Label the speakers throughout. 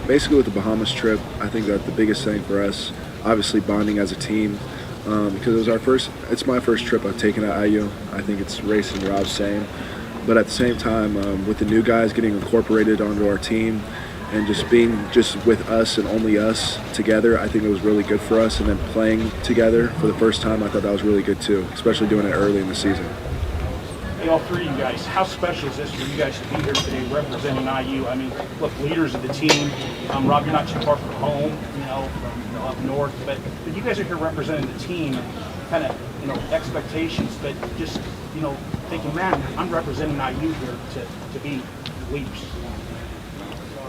Speaker 1: basically with the Bahamas trip, I think that the biggest thing for us, obviously bonding as a team, because it's my first trip I've taken at IU. I think it's Race and Rob's same. But at the same time, with the new guys getting incorporated onto our team and just being just with us and only us together, I think it was really good for us. And then playing together for the first time, I thought that was really good too, especially doing it early in the season.
Speaker 2: Hey, all three of you guys, how special is this for you guys to be here today representing IU? I mean, look, leaders of the team. Rob, you're not too far from home, from up north, but you guys are here representing the team, kind of, expectations, but just, thinking, man, I'm representing IU here to be leaders.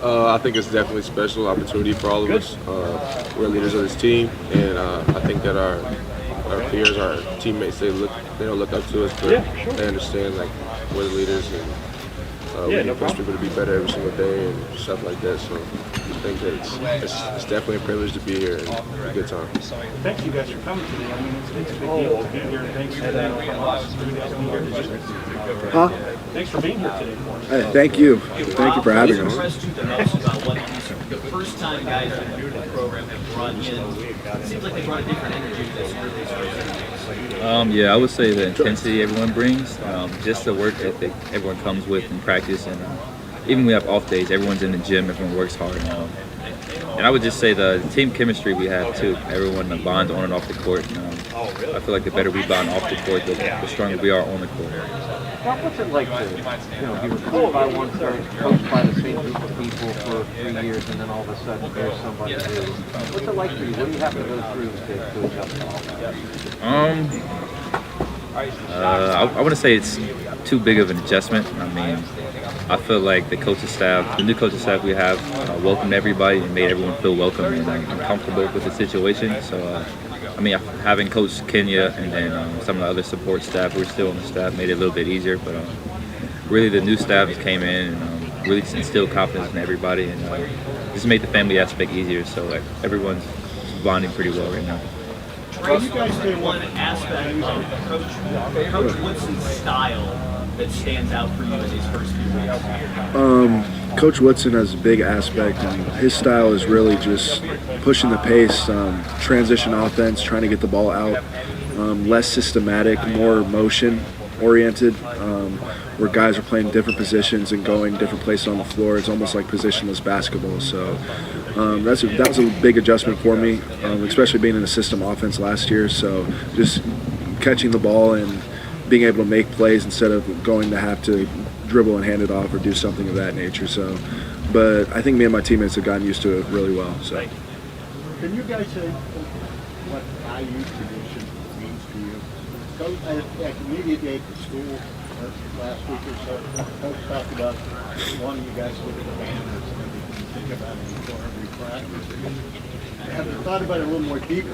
Speaker 3: I think it's definitely a special opportunity for all of us. We're leaders of this team, and I think that our peers, our teammates, they don't look up to us, but they understand like we're the leaders, and we can push people to be better every single day and stuff like that. So I think that it's definitely a privilege to be here and a good time.
Speaker 2: Thank you guys for coming today. I mean, it's a big deal to be here, and thanks for that from us for you guys being here today. Thanks for being here today for us.
Speaker 1: Hey, thank you. Thank you for having us.
Speaker 4: What impressed you the most about what the first time guys that are new to the program have brought in? It seems like they brought a different energy to this early season.
Speaker 5: Yeah, I would say the intensity everyone brings, just the work ethic everyone comes with in practice, and even when we have off days, everyone's in the gym, everyone works hard. And I would just say the team chemistry we have too. Everyone bonds on and off the court. I feel like the better we bond off the court, the stronger we are on the court.
Speaker 6: What's it like to, be recruited by one coach, coached by the same group of people for 3 years, and then all of a sudden there's somebody new? What's it like for you? What do you have to go through to adjust to all that?
Speaker 5: I wouldn't say it's too big of an adjustment. I mean, I feel like the new coaching staff we have welcomed everybody and made everyone feel welcome and comfortable with the situation. So, having Coach Kenya and then some of the other support staff who are still on the staff made it a little bit easier. But really, the new staff just came in and really instilled confidence in everybody and just made the family aspect easier. So everyone's bonding pretty well right now.
Speaker 4: Trayce, you guys did one aspect of Coach Woodson's style that stands out for you in these first few weeks?
Speaker 1: Coach Woodson has a big aspect, and his style is really just pushing the pace, transition offense, trying to get the ball out, less systematic, more motion-oriented, where guys are playing different positions and going different places on the floor. It's almost like positionless basketball. So that was a big adjustment for me, especially being in a system offense last year. So just catching the ball and being able to make plays instead of going to have to dribble and hand it off or do something of that nature. So, but I think me and my teammates have gotten used to it really well. So,
Speaker 7: can you guys say what IU tradition means to you? At the media day at the school last week or so, Coach talked about wanting you guys to look at the banners and everything, think about it before every practice. Have you thought about it a little more deeply?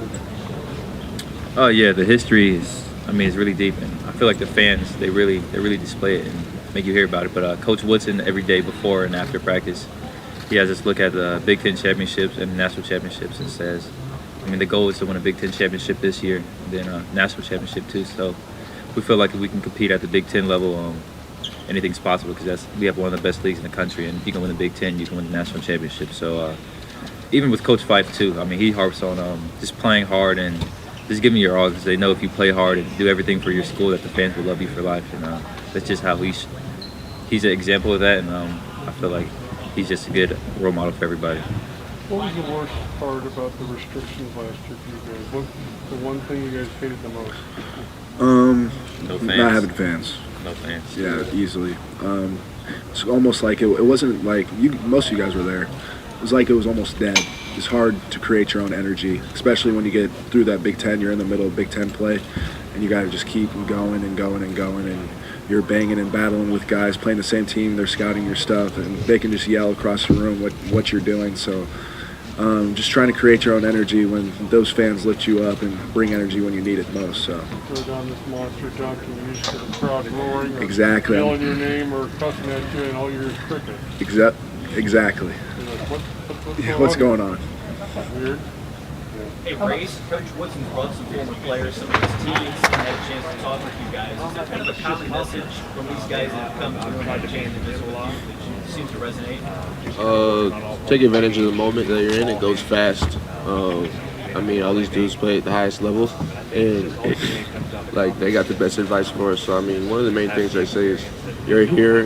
Speaker 5: Oh yeah, the history is really deep, and I feel like the fans they really display it and make you hear about it. But Coach Woodson, every day before and after practice, he has us look at the Big Ten championships and the national championships and says, the goal is to win a Big Ten championship this year, and then a national championship too. So we feel like if we can compete at the Big Ten level, anything's possible because we have one of the best leagues in the country, and if you can win the Big Ten, you can win the national championship. So even with Coach Fife too, he harps on just playing hard and just giving your all, because they know if you play hard and do everything for your school that the fans will love you for life. And that's just how he's an example of that, and I feel like he's just a good role model for everybody.
Speaker 8: What was the worst part about the restrictions last year for you guys? What's the one thing you guys hated the most?
Speaker 5: No fans.
Speaker 1: Not having fans.
Speaker 5: No fans.
Speaker 1: Yeah, easily. It's almost like it wasn't like most of you guys were there. It was like it was almost dead. It's hard to create your own energy, especially when you get through that Big Ten. You're in the middle of Big Ten play, and you got to just keep going and going and going, and you're banging and battling with guys playing the same team. They're scouting your stuff, and they can just yell across the room what you're doing. So just trying to create your own energy when those fans lift you up and bring energy when you need it most. So
Speaker 8: throw down this monster dunk and you just get the crowd roaring, or
Speaker 1: exactly,
Speaker 8: yelling your name or cussing at you, and all your cricket.
Speaker 1: Exactly.
Speaker 8: You're like, what's
Speaker 1: What's going on?
Speaker 8: Weird.
Speaker 4: Hey, Trayce, Coach Woodson's brought some former players, some of his teammates, and had a chance to talk with you guys. Is there kind of a common message from these guys that have come through and had a chance to visit with you that seems to resonate?
Speaker 3: Take advantage of the moment that you're in. It goes fast. I mean, all these dudes play at the highest level, and like they got the best advice for us. So I mean, one of the main things I say is, you're here.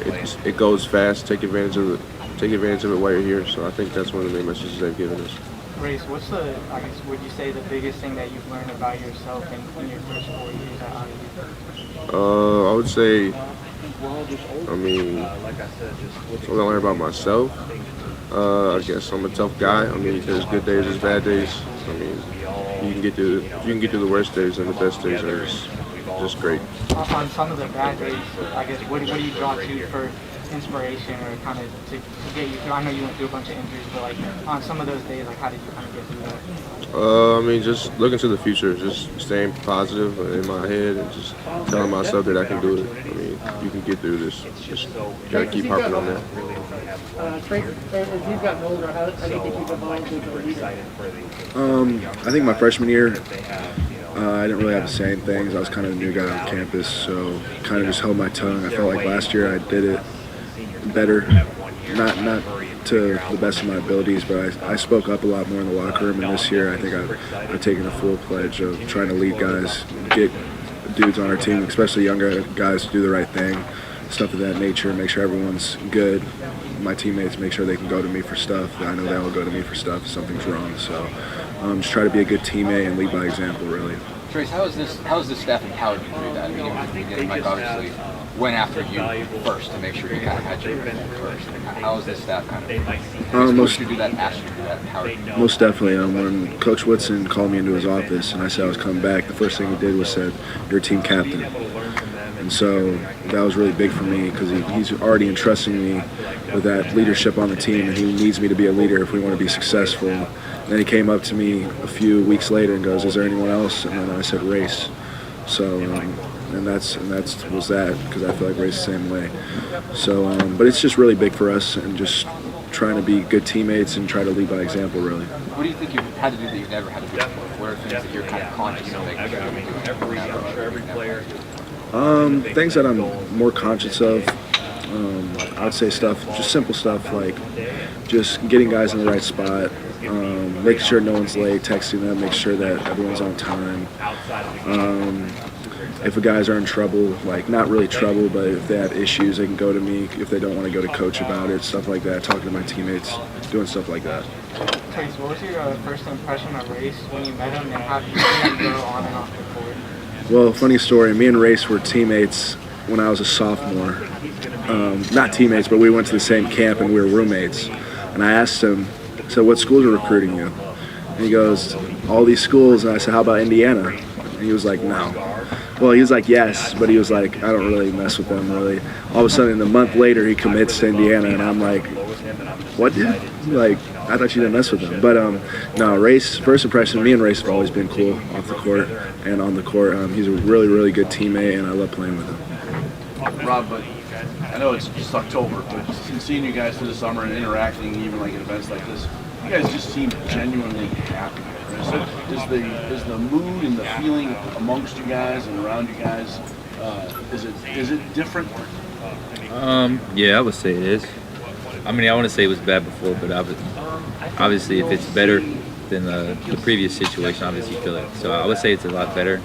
Speaker 3: It goes fast. Take advantage of it. Take advantage of it while you're here. So I think that's one of the main messages they've given us.
Speaker 9: Trayce, what's the, I guess, would you say the biggest thing that you've learned about yourself in your first 4 years at IU?
Speaker 3: I would say, I mean, what I learned about myself, I guess I'm a tough guy. I mean, there's good days, there's bad days. I mean, you can get through the worst days, and the best days are just great.
Speaker 9: On some of the bad days, I guess, what do you draw to for inspiration or kind of to get you through? I know you went through a bunch of injuries, but like on some of those days, like how did you kind of get through that?
Speaker 3: I mean, just looking to the future, just staying positive in my head, and just telling myself that I can do it. I mean, you can get through this. Just gotta keep harping on that.
Speaker 7: Trayce, as you've gotten older, how do you think you've evolved as a leader?
Speaker 1: I think my freshman year, I didn't really have to say things. I was kind of a new guy on campus, so kind of just held my tongue. I felt like last year I did it better, not to the best of my abilities, but I spoke up a lot more in the locker room. And this year, I think I've taken a full pledge of trying to lead guys, get dudes on our team, especially younger guys, to do the right thing, stuff of that nature, make sure everyone's good. My teammates make sure they can go to me for stuff. I know they all go to me for stuff if something's wrong. So just try to be a good teammate and lead by example, really.
Speaker 10: Trayce, how is this staff empowered you to do that? I mean, even at the beginning, Mike obviously went after you first to make sure you kind of had your first. How is this staff kind of most you do that, asked you to do that, empowered you?
Speaker 1: Most definitely. When Coach Woodson called me into his office and I said I was coming back, the first thing he did was said, "You're a team captain." And so that was really big for me because he's already entrusting me with that leadership on the team, and he needs me to be a leader if we want to be successful. And then he came up to me a few weeks later and goes, "Is there anyone else?" And then I said, "Race." So, and that's was that, because I feel like Race the same way. So, but it's just really big for us, and just trying to be good teammates and try to lead by example, really.
Speaker 10: What do you think you've had to do that you've never had to do before? What are things that you're kind of conscious of making sure you're doing?
Speaker 1: Things that I'm more conscious of, I'd say stuff, just simple stuff like just getting guys in the right spot, making sure no one's late, texting them, make sure that everyone's on time. If the guys are in trouble, like not really trouble, but if they have issues, they can go to me. If they don't want to go to coach about it, stuff like that, talking to my teammates, doing stuff like that.
Speaker 9: Trayce, what was your first impression of Race when you met him, and how did you see him grow on and off the court?
Speaker 1: Well, funny story, me and Race were teammates when I was a sophomore. Not teammates, but we went to the same camp and we were roommates. And I asked him, so what schools are recruiting you? And he goes, all these schools. And I said, how about Indiana? And he was like, no. Well, he was like, yes, but he was like, I don't really mess with them, really. All of a sudden, a month later, he commits to Indiana, and I'm like, what, dude? Like, I thought you didn't mess with them. But no, Race, first impression, me and Race have always been cool off the court and on the court. He's a really, really good teammate, and I love playing with him.
Speaker 11: Rob, but I know it's just October, but seeing you guys through the summer and interacting, even like at events like this, you guys just seem genuinely happy. So is the mood and the feeling amongst you guys and around you guys, is it different?
Speaker 5: Yeah, I would say it is. I mean, I want to say it was bad before, but obviously if it's better than the previous situation, obviously you feel it. So I would say it's a lot better.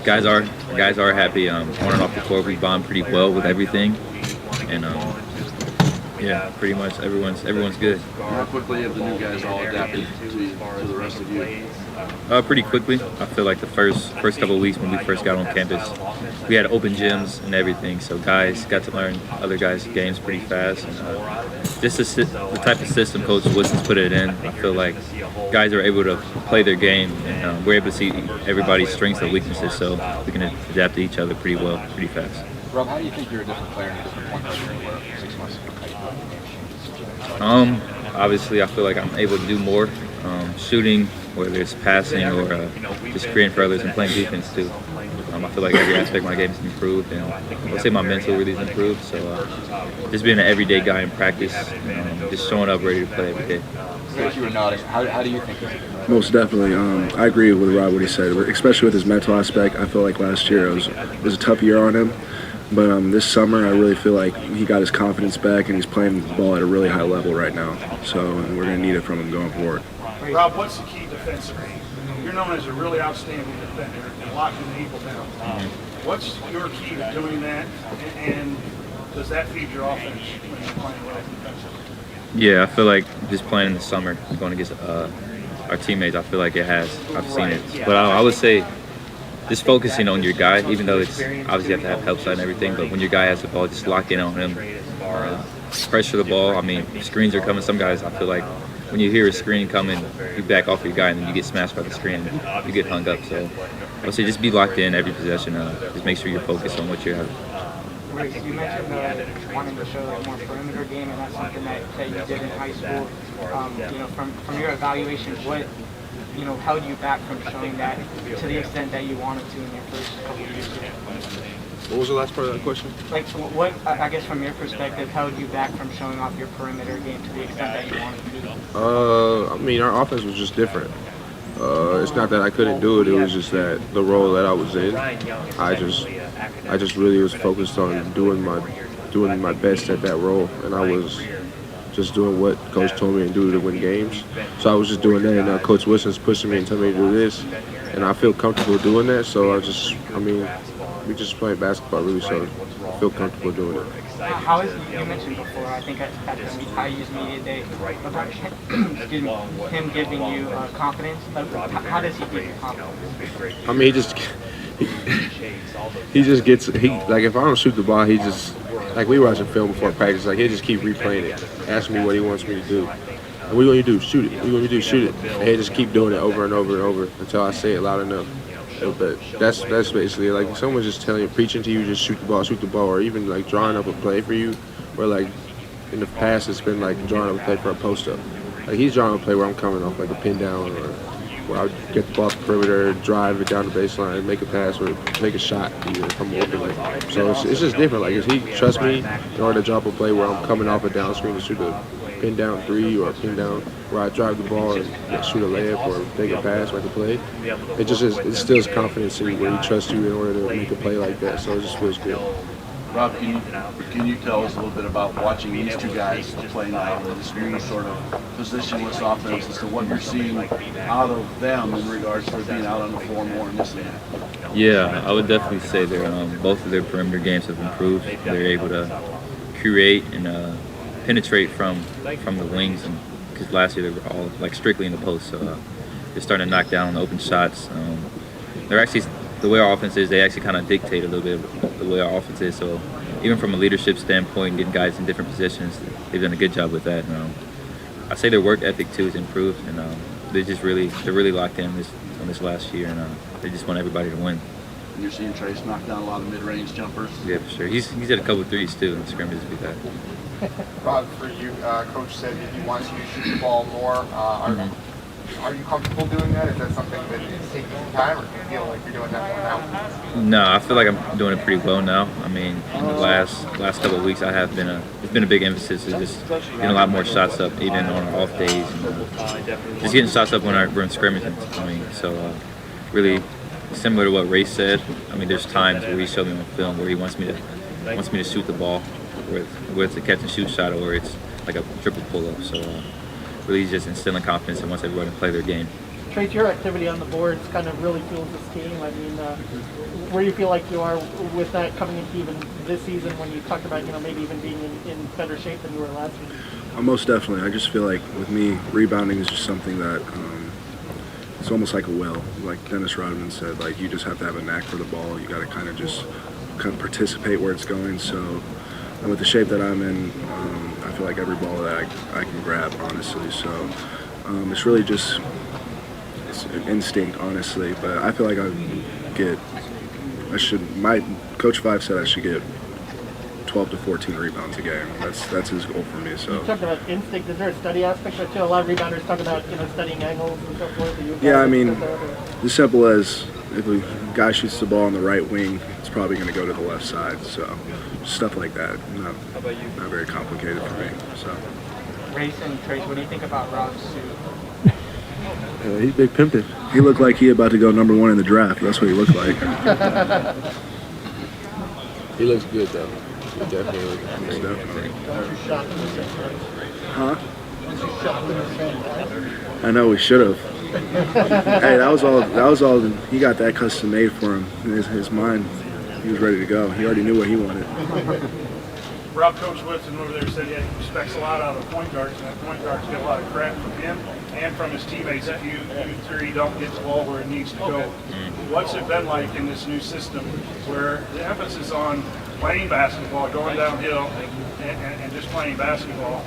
Speaker 5: Guys are happy. On and off the court, we bond pretty well with everything, and yeah, pretty much everyone's good.
Speaker 11: How quickly have the new guys all adapted to the rest of you?
Speaker 5: Pretty quickly. I feel like the first couple of weeks when we first got on campus, we had open gyms and everything, so guys got to learn other guys' games pretty fast. And just the type of system Coach Woodson's put it in, I feel like guys are able to play their game, and we're able to see everybody's strengths and weaknesses, so we can adapt to each other pretty well, pretty fast.
Speaker 10: Rob, how do you think you're a different player and a different point guard than you were 6 months ago?
Speaker 5: Obviously, I feel like I'm able to do more shooting, whether it's passing or just creating for others and playing defense too. I feel like every aspect of my game has improved, and I would say my mental really has improved. So just being an everyday guy in practice, just showing up ready to play every day.
Speaker 10: Coach, you were nodding. How do you think he's doing?
Speaker 1: Most definitely. I agree with Rob what he said, especially with his mental aspect. I feel like last year it was a tough year on him, but this summer I really feel like he got his confidence back and he's playing the ball at a really high level right now. So we're going to need it from him going forward.
Speaker 2: Rob, what's the key defensively? You're known as a really outstanding defender and locking the people down. What's your key to doing that, and does that feed your offense when you're playing well defensively?
Speaker 5: Yeah, I feel like just playing in the summer, going against our teammates, I feel like it has. I've seen it. But I would say just focusing on your guy, even though it's obviously you have to have help side and everything, but when your guy has the ball, just lock in on him. Pressure the ball. I mean, screens are coming. Some guys, I feel like, when you hear a screen coming, you back off your guy and then you get smashed by the screen and you get hung up. So I would say just be locked in every possession. Just make sure you're focused on what you're having.
Speaker 9: You mentioned wanting to show like more perimeter game, and that's something that you did in high school. From your evaluation, what held you back from showing that to the extent that you wanted to in your first couple of years?
Speaker 3: What was the last part of that question?
Speaker 9: Like, what I guess from your perspective held you back from showing off your perimeter game to the extent that you wanted to?
Speaker 3: I mean, our offense was just different. It's not that I couldn't do it. It was just that the role that I was in, I just really was focused on doing my best at that role, and I was just doing what Coach told me to do to win games. So I was just doing that, and now Coach Wilson's pushing me and telling me to do this, and I feel comfortable doing that. So we just play basketball really, so I feel comfortable doing it.
Speaker 9: How is, you mentioned before, I think at the IU's media day, about him giving you confidence. How does he give you confidence?
Speaker 3: I mean, he just gets, like if I don't shoot the ball, he just, like we watching film before practice, like he'll just keep replaying it, asking me what he wants me to do. And what do you want me to do? Shoot it. What do you want me to do? Shoot it. And he'll just keep doing it over and over and over until I say it loud enough. But that's basically like if someone's just telling you, preaching to you, just shoot the ball, or even like drawing up a play for you, where like in the past it's been like drawing up a play for a post up. Like he's drawing a play where I'm coming off like a pin down, or where I get the ball off the perimeter, drive it down the baseline, make a pass, or make a shot even from open. So it's just different. Like if he trusts me in order to drop a play where I'm coming off a down screen to shoot a pin down three or a pin down where I drive the ball and shoot a layup or make a pass, make a play. It just instills confidence in you where he trusts you in order to make a play like that. So it just feels good.
Speaker 11: Rob, can you tell us a little bit about watching these two guys play now in this new sort of positionless offense as to what you're seeing out of them in regards to being out on the floor more in this league?
Speaker 5: Yeah, I would definitely say both of their perimeter games have improved. They're able to create and penetrate from the wings, and because last year they were all like strictly in the post, so they're starting to knock down open shots. They're actually, the way our offense is, they actually kind of dictate a little bit of the way our offense is. So even from a leadership standpoint, getting guys in different positions, they've done a good job with that. I say their work ethic too has improved, and they're really locked in on this last year, and they just want everybody to win.
Speaker 11: And you're seeing Trayce knock down a lot of mid-range jumpers.
Speaker 5: Yeah, for sure. He's had a couple of threes too in the scrimmages we've had.
Speaker 12: Rob, for you, Coach said that he wants you to shoot the ball more. Are you comfortable doing that? Is that something that is taking some time, or do you feel like you're doing that well now?
Speaker 5: No, I feel like I'm doing it pretty well now. I mean, in the last couple of weeks, it's been a big emphasis of just getting a lot more shots up, even on our off days, and just getting shots up when we're in scrimmage. I mean, so really similar to what Ray said. I mean, there's times where he showed me on film where he wants me to shoot the ball, whether it's a catch and shoot shot or it's like a triple pull up. So really just instilling confidence and wants everybody to play their game.
Speaker 13: Trayce, your activity on the boards kind of really fuels this team. I mean, where do you feel like you are with that coming into even this season when you talked about, maybe even being in better shape than you were last season?
Speaker 1: Most definitely. I just feel like with me, rebounding is just something that it's almost like a well. Like Dennis Rodman said, like you just have to have a knack for the ball. You got to kind of participate where it's going. So and with the shape that I'm in, I feel like every ball that I can grab, honestly. So it's really just an instinct, honestly. But I feel like my Coach Five said I should get 12 to 14 rebounds a game. That's his goal for me. So
Speaker 13: you talked about instinct. Is there a study aspect to it too? A lot of rebounders talk about studying angles and so forth.
Speaker 1: Yeah, I mean, as simple as if a guy shoots the ball on the right wing, it's probably going to go to the left side. So stuff like that, not very complicated for me. So.
Speaker 9: Trayce and Trayce, what do you think about Rob's suit?
Speaker 1: He's big pimping. He looked like he about to go #1 in the draft. That's what he looked like.
Speaker 3: He looks good though. He definitely looks good.
Speaker 1: Definitely. Huh? I know we should have. Hey, that was all. He got that custom made for him in his mind. He was ready to go. He already knew what he wanted.
Speaker 2: Rob, Coach Woodson over there said he expects a lot out of the point guards, and that point guards get a lot of credit from him and from his teammates if you three don't get the ball where it needs to go. What's it been like in this new system where the emphasis on playing basketball, going downhill, and just playing basketball,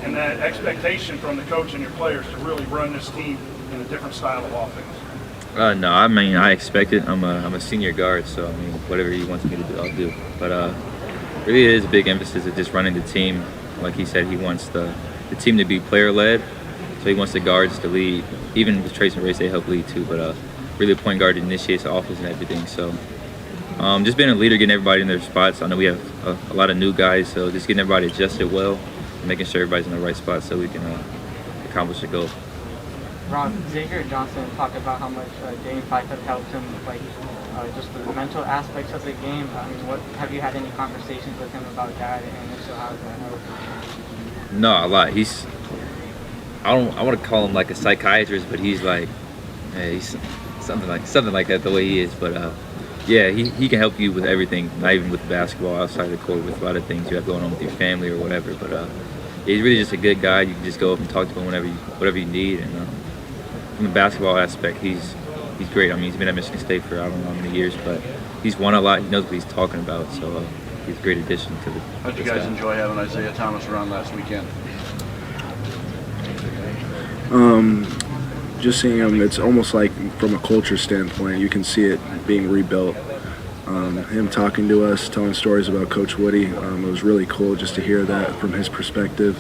Speaker 2: and that expectation from the coach and your players to really run this team in a different style of offense?
Speaker 5: No, I mean, I expect it. I'm a senior guard, so I mean, whatever he wants me to do, I'll do. But really, it is a big emphasis of just running the team. Like he said, he wants the team to be player-led, so he wants the guards to lead. Even with Trayce and Race, they help lead too, but really the point guard initiates the offense and everything. So just being a leader, getting everybody in their spots. I know we have a lot of new guys, so just getting everybody adjusted well, making sure everybody's in the right spot so we can accomplish the goal.
Speaker 9: Rob, Xavier Johnson talked about how much Game 5 had helped him, like just the mental aspects of the game. I mean, have you had any conversations with him about that, and if so, how does that help?
Speaker 5: No, a lot. I want to call him like a psychiatrist, but he's like, he's something like that the way he is. But yeah, he can help you with everything, not even with basketball, outside the court, with a lot of things you have going on with your family or whatever. But he's really just a good guy. You can just go up and talk to him whatever you need. And from the basketball aspect, he's great. I mean, he's been at Michigan State for I don't know how many years, but he's won a lot. He knows what he's talking about, so he's a great addition to the
Speaker 11: How did you guys enjoy having Isaiah Thomas around last weekend?
Speaker 1: Just seeing him, it's almost like from a culture standpoint, you can see it being rebuilt. Him talking to us, telling stories about Coach Woody, it was really cool just to hear that from his perspective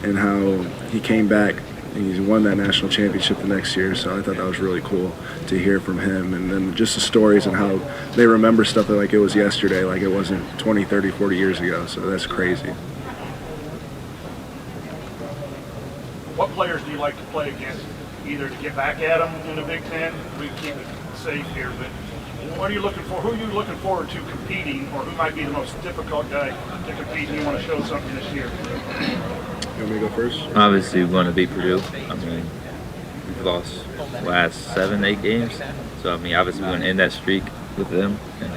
Speaker 1: and how he came back. He's won that national championship the next year, so I thought that was really cool to hear from him. And then just the stories and how they remember stuff like it was yesterday, like it wasn't 20, 30, 40 years ago, so that's crazy.
Speaker 2: What players do you like to play against, either to get back at them in the Big Ten? We keep it safe here, but what are you looking for? Who are you looking forward to competing, or who might be the most difficult guy to compete and you want to show something this year?
Speaker 1: You want me to go first?
Speaker 5: Obviously, we want to beat Purdue. I mean, we've lost the last 7-8 games, so I mean, obviously we want to end that streak with them. And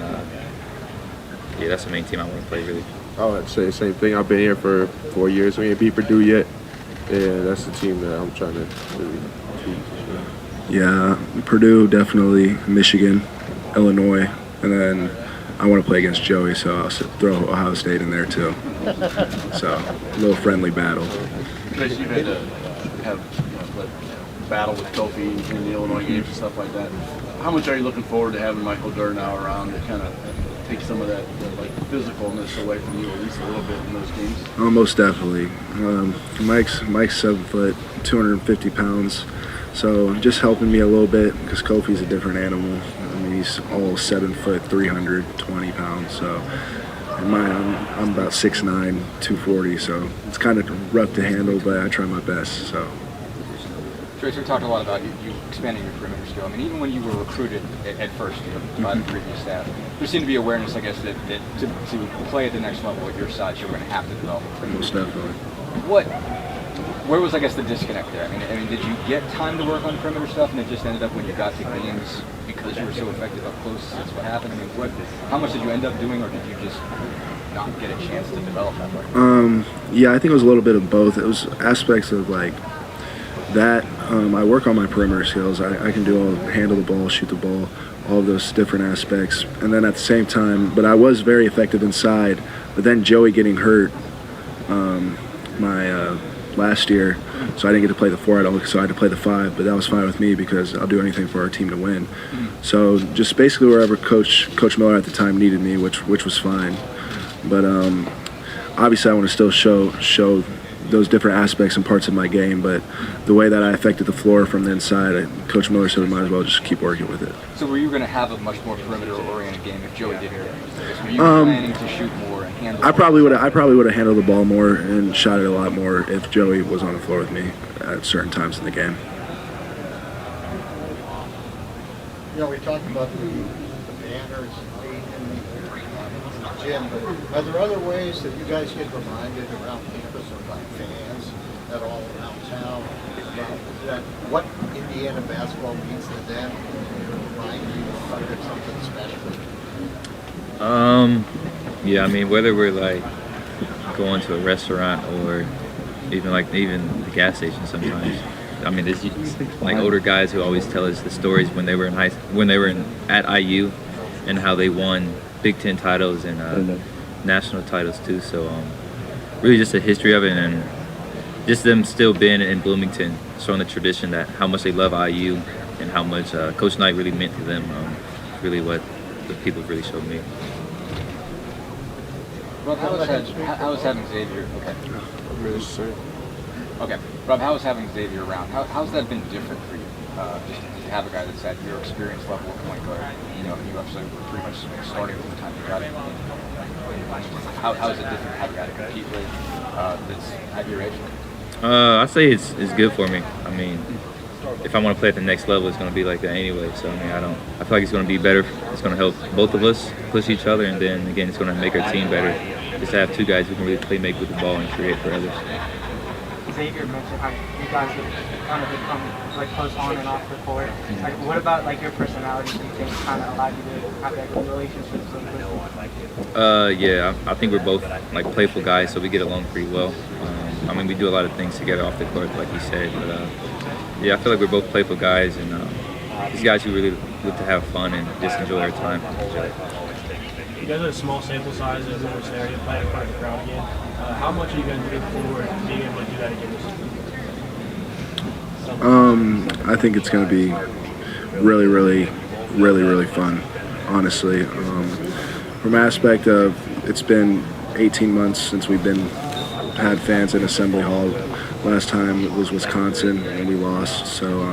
Speaker 5: yeah, that's the main team I want to play, really.
Speaker 3: I would say the same thing. I've been here for 4 years. We ain't beat Purdue yet. Yeah, that's the team that I'm trying to really beat.
Speaker 1: Yeah, Purdue, definitely, Michigan, Illinois, and then I want to play against Joey, so I'll throw Ohio State in there too. So, a little friendly battle.
Speaker 11: Trayce, you've had to have a battle with Kofi in the Illinois games and stuff like that. How much are you looking forward to having Michael Durr now around to kind of take some of that like physicalness away from you at least a little bit in those games?
Speaker 1: Oh, most definitely. Mike's 7 foot, 250 pounds. So just helping me a little bit because Kofi's a different animal. I mean, he's all 7 foot, 320 pounds. So I'm about 6'9", 240. So it's kind of rough to handle, but I try my best. So.
Speaker 10: Trayce, we talked a lot about you expanding your perimeter skill. I mean, even when you were recruited at first by the previous staff, there seemed to be awareness, I guess, that to play at the next level at your size, you're going to have to develop.
Speaker 1: Most definitely.
Speaker 10: Where was, I guess, the disconnect there? I mean, did you get time to work on perimeter stuff, and it just ended up when you got to games because you were so effective up close? That's what happened. I mean, how much did you end up doing, or did you just not get a chance to develop that way?
Speaker 1: Yeah, I think it was a little bit of both. It was aspects of like that. I work on my perimeter skills. I can handle the ball, shoot the ball, all of those different aspects. And then at the same time, but I was very effective inside. But then Joey getting hurt last year, so I didn't get to play the 4 at all, so I had to play the 5. But that was fine with me because I'll do anything for our team to win. So just basically wherever Coach Miller at the time needed me, which was fine. But obviously I want to still show those different aspects and parts of my game, but the way that I affected the floor from the inside, Coach Miller said we might as well just keep working with it.
Speaker 10: So were you going to have a much more perimeter-oriented game if Joey didn't? Were you planning to shoot more and handle? I probably would have handled the ball more and shot it a lot more if Joey was on the floor with me at certain times in the game.
Speaker 7: You know, we talked about the banners in the gym, but are there other ways that you guys get reminded around campus or by fans at all around town about that what Indiana basketball means to them and remind you of something special?
Speaker 5: Yeah, I mean, whether we're like going to a restaurant or even the gas station sometimes. I mean, there's like older guys who always tell us the stories when they were at IU and how they won Big Ten titles and national titles too. So really just the history of it and just them still being in Bloomington, showing the tradition that how much they love IU and how much Coach Knight really meant to them. Really what the people really showed me.
Speaker 10: Rob, how was having Xavier? Okay, Rob, how is having Xavier around? How's that been different for you? Just to have a guy that's at your experience level of point guard. You know, you actually were pretty much starting from the time you got in. How is it different to have a guy to compete with that's at your age?
Speaker 5: I'd say it's good for me. I mean, if I want to play at the next level, it's going to be like that anyway. So I mean, I feel like it's going to be better. It's going to help both of us push each other, and then again, it's going to make our team better. Just to have two guys who can really play make with the ball and create for others.
Speaker 9: Xavier mentioned how you guys have kind of become like close on and off the court. Like, what about like your personality do you think kind of allowed you to have that good relationship so quickly?
Speaker 5: Yeah, I think we're both like playful guys, so we get along pretty well. I mean, we do a lot of things together off the court, like you said. But yeah, I feel like we're both playful guys, and these guys who really look to have fun and just enjoy our time.
Speaker 2: You guys have a small sample size of North area playing in front of the crowd again. How much are you guys looking forward to being able to do that again this season?
Speaker 1: I think it's going to be really, really, really, really fun, honestly. From an aspect of it's been 18 months since we've had fans in Assembly Hall. Last time it was Wisconsin and we lost. So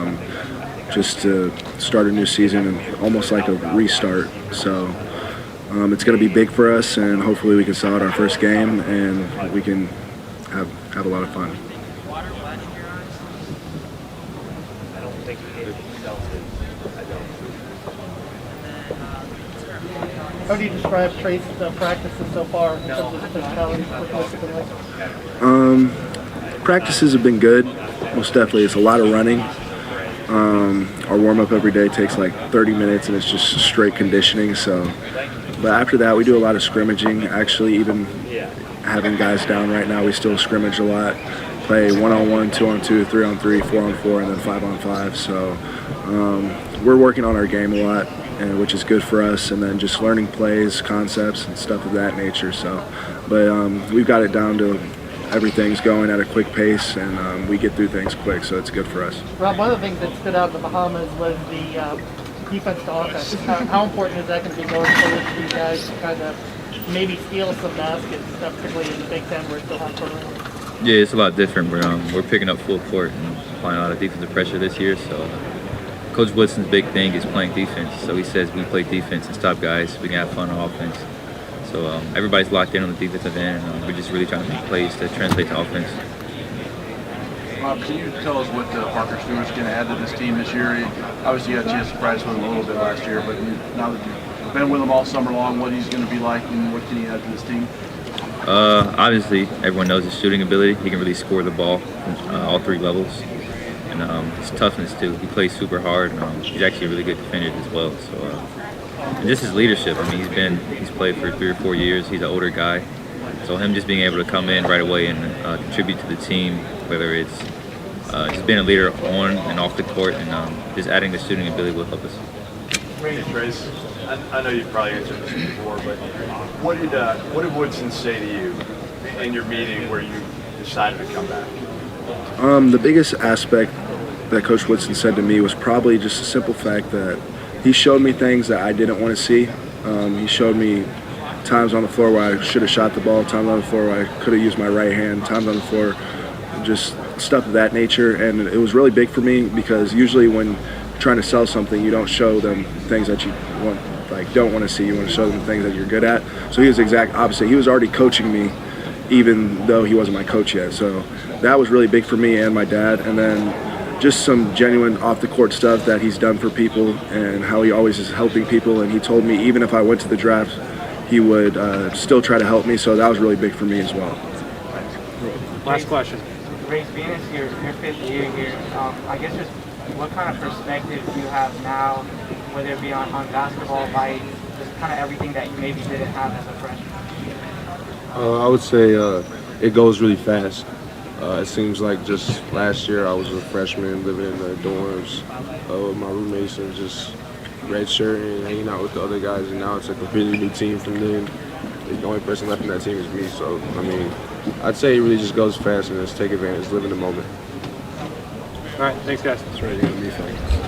Speaker 1: just to start a new season and almost like a restart. So it's going to be big for us, and hopefully we can sell out our first game and we can have a lot of fun.
Speaker 13: How do you describe Trayce's practices so far in terms of the physicality? What's it been like?
Speaker 1: Practices have been good, most definitely. It's a lot of running. Our warm-up every day takes like 30 minutes, and it's just straight conditioning. But after that, we do a lot of scrimmaging. Actually, even having guys down right now, we still scrimmage a lot. Play 1-on-1, 2-on-2, 3-on-3, 4-on-4, and then 5-on-5. So we're working on our game a lot, which is good for us. And then just learning plays, concepts, and stuff of that nature. But we've got it down to everything's going at a quick pace, and we get through things quick, so it's good for us.
Speaker 13: Rob, one of the things that stood out in the Bahamas was the defense to offense. How important is that going to be going forward for you guys to kind of maybe steal some baskets, particularly in the Big Ten where it's still hot for
Speaker 5: Yeah, it's a lot different. We're picking up full court and applying a lot of defensive pressure this year. So Coach Woodson's big thing is playing defense. So he says we play defense and stop guys. We can have fun on offense. So everybody's locked in on the defensive end, and we're just really trying to make plays to translate to offense.
Speaker 11: Rob, can you tell us what Parker Stewart's going to add to this team this year? Obviously, you had a chance to practice with him a little bit last year, but now that you've been with him all summer long, what he's going to be like and what can he add to this team?
Speaker 5: Obviously, everyone knows his shooting ability. He can really score the ball from all three levels. And his toughness, too. He plays super hard, and he's actually a really good defender as well. So, and just his leadership. I mean, he's played for 3 or 4 years. He's an older guy. So him just being able to come in right away and contribute to the team, whether it's just being a leader on and off the court, and just adding the shooting ability will help us.
Speaker 14: Hey, Trayce, I know you've probably answered this before, but what did Woodson say to you in your meeting where you decided to come back?
Speaker 1: The biggest aspect that Coach Woodson said to me was probably just the simple fact that he showed me things that I didn't want to see. He showed me times on the floor where I should have shot the ball, times on the floor where I could have used my right hand, times on the floor just stuff of that nature. And it was really big for me because usually when trying to sell something, you don't show them things that you don't want to see. You want to show them things that you're good at. So he was the exact opposite. He was already coaching me even though he wasn't my coach yet. So that was really big for me and my dad. And then just some genuine off the court stuff that he's done for people and how he always is helping people. And he told me even if I went to the draft, he would still try to help me. So that was really big for me as well.
Speaker 8: Last question.
Speaker 9: Trayce, being this your fifth year here, I guess just what kind of perspective do you have now, whether it be on basketball, life, just kind of everything that you maybe didn't have as a freshman?
Speaker 3: I would say it goes really fast. It seems like just last year I was a freshman living in the dorms with my roommates and just redshirting and hanging out with the other guys, and now it's a completely new team from then. The only person left in that team is me, so I mean, I'd say it really just goes fast and just take advantage, live in the moment.
Speaker 8: All right, thanks guys.
Speaker 1: That's right, you're gonna be fine.